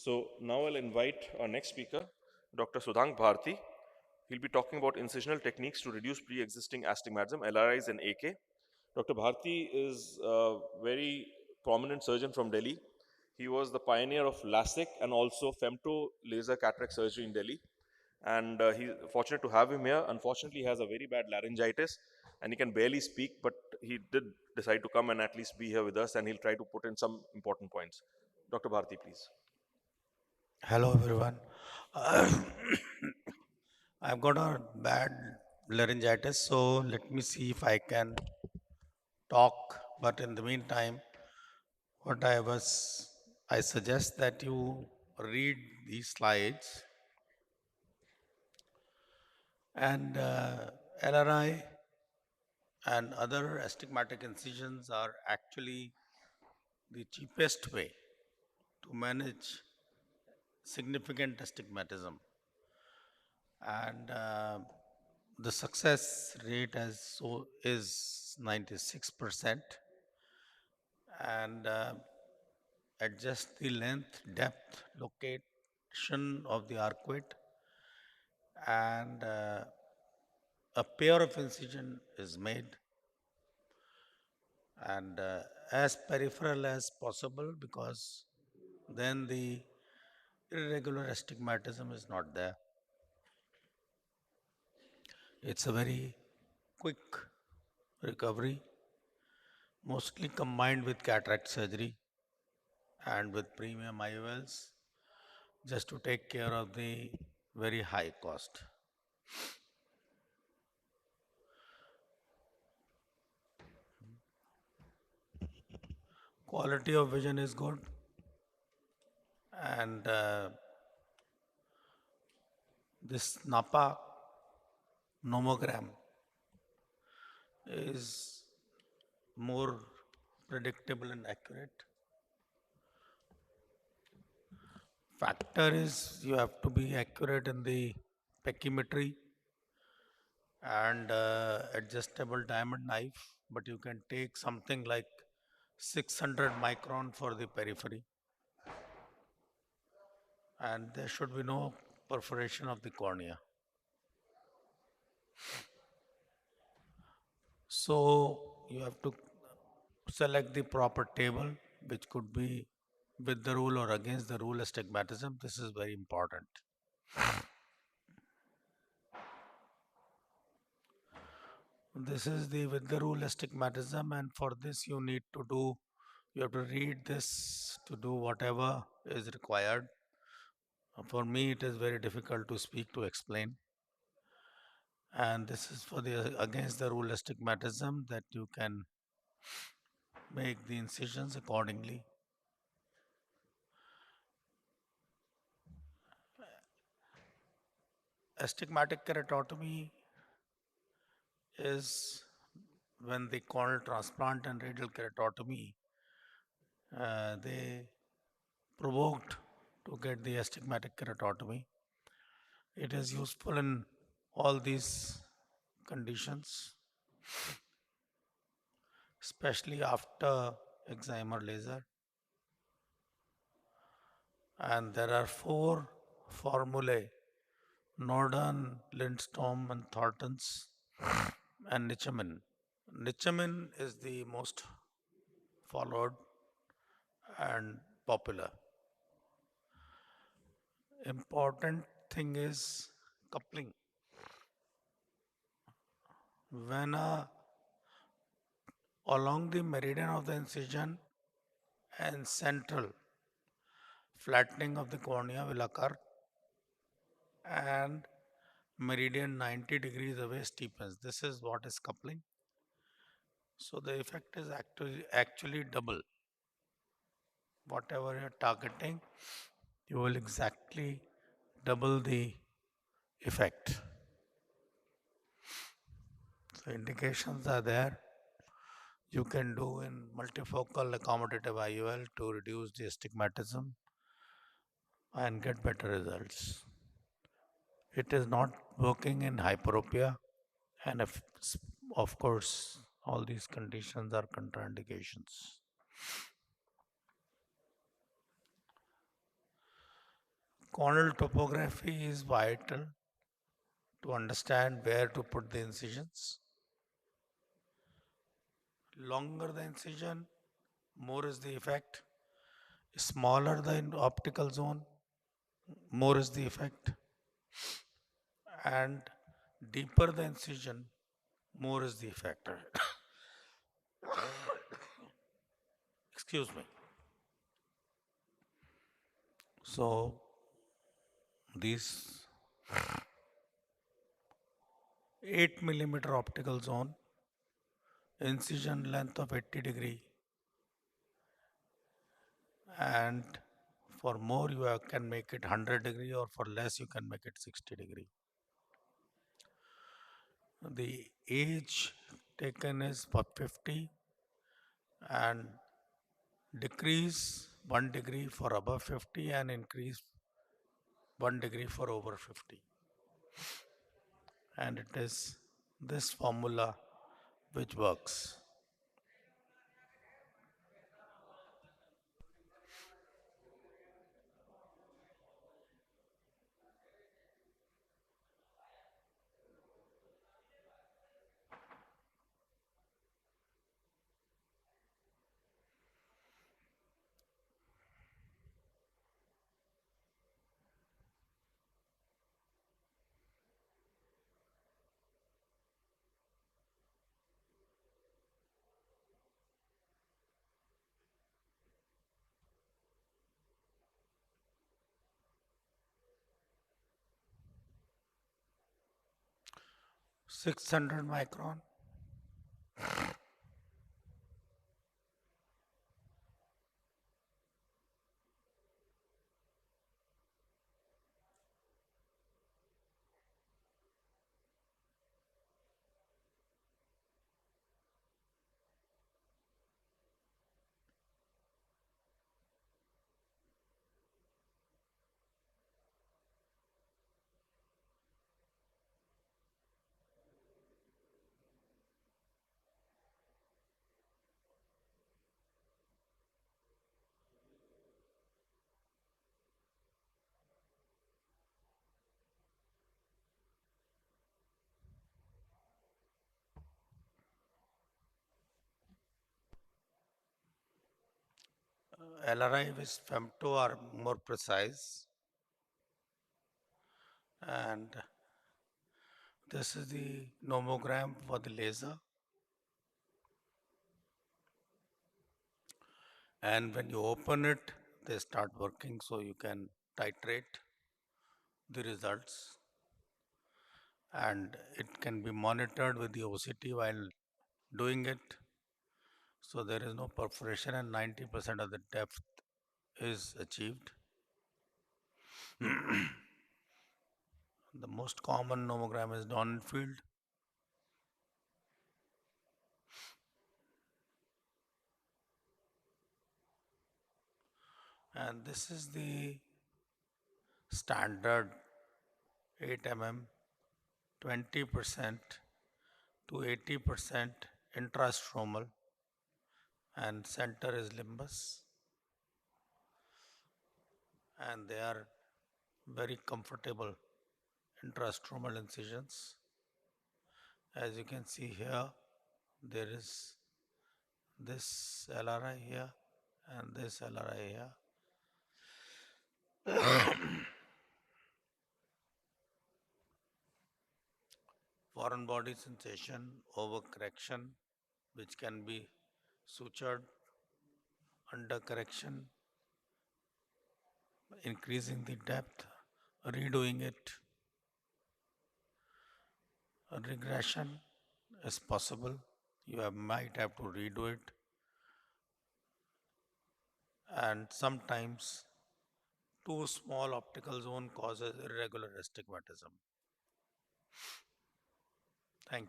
So now I'll invite our next speaker, Dr. SUDHANK BHARTI. He'll be talking about incisional techniques to reduce pre-existing astigmatism, LRIs and AK. Dr. Bharti is a very prominent surgeon from Delhi. He was the pioneer of LASIK and also femto laser cataract surgery in Delhi. And he's fortunate to have him here. Unfortunately, he has a very bad laryngitis and he can barely speak, but he did decide to come and at least be here with us, and he'll try to put in some important points. Dr. Bharti, please. Hello everyone. I've got a bad laryngitis, so let me see if I can talk. But in the meantime, what I suggest that you read these slides and LRI and other astigmatic incisions are actually the cheapest way to manage significant astigmatism. And the success rate is 96%, and adjust the length, depth, location of the arcuate, and a pair of incision is made, and as peripheral as possible, because then the irregular astigmatism is not there. It's a very quick recovery, mostly combined with cataract surgery and with premium IOLs, just to take care of the very high cost. Quality of vision is good, and this NAPA nomogram is more predictable and accurate. Factor is you have to be accurate in the pachymetry and adjustable diamond knife, but you can take something like 600 micron for the periphery, and there should be no perforation of the cornea. So you have to select the proper table, which could be with the rule or against the rule astigmatism. This is very important. This is the with the rule astigmatism, and for this you have to read this to do whatever is required. For me, it is very difficult to speak to explain. And this is for the against the rule astigmatism, that you can make the incisions accordingly. Astigmatic keratotomy is when the corneal transplant and radial keratotomy, they provoked to get the astigmatic keratotomy. It is useful in all these conditions, especially after excimer laser. And there are 4 formulae: Norden, Lindstrom, and Thornton's, and Nichamin. Nichamin is the most followed and popular. Important thing is coupling. When along the meridian of the incision and central, flattening of the cornea will occur, and meridian 90 degrees away steepens. This is what is coupling. So the effect is actually double. Whatever you're targeting, you will exactly double the effect. So indications are there. You can do in multifocal accommodative IOL to reduce the astigmatism and get better results. It is not working in hyperopia, and if, of course, all these conditions are contraindications. Corneal topography is vital to understand where to put the incisions. Longer the incision, more is the effect. Smaller the optical zone, more is the effect. And deeper the incision, more is the effect. Excuse me. So this 8 millimeter optical zone, incision length of 80 degree, and for more you can make it 100 degree, or for less you can make it 60 degree. The age taken is for 50, and decrease 1 degree for above 50 and increase 1 degree for over 50. And it is this formula which works. - 600 micron. LRI with femto are more precise, and this is the nomogram for the laser. And when you open it, they start working, so you can titrate the results, and it can be monitored with the OCT while doing it. So there is no perforation, and 90% of the depth is achieved. The most common nomogram is Donenfield. And this is the standard 8 mm, 20% to 80% intrastromal, and center is limbus. And they are very comfortable intrastromal incisions. As you can see here, there is this LRI here and this LRI here. Foreign body sensation, overcorrection, which can be sutured, undercorrection, increasing the depth, redoing it. A regression is possible. You might have to redo it. And sometimes too small optical zone causes irregular astigmatism.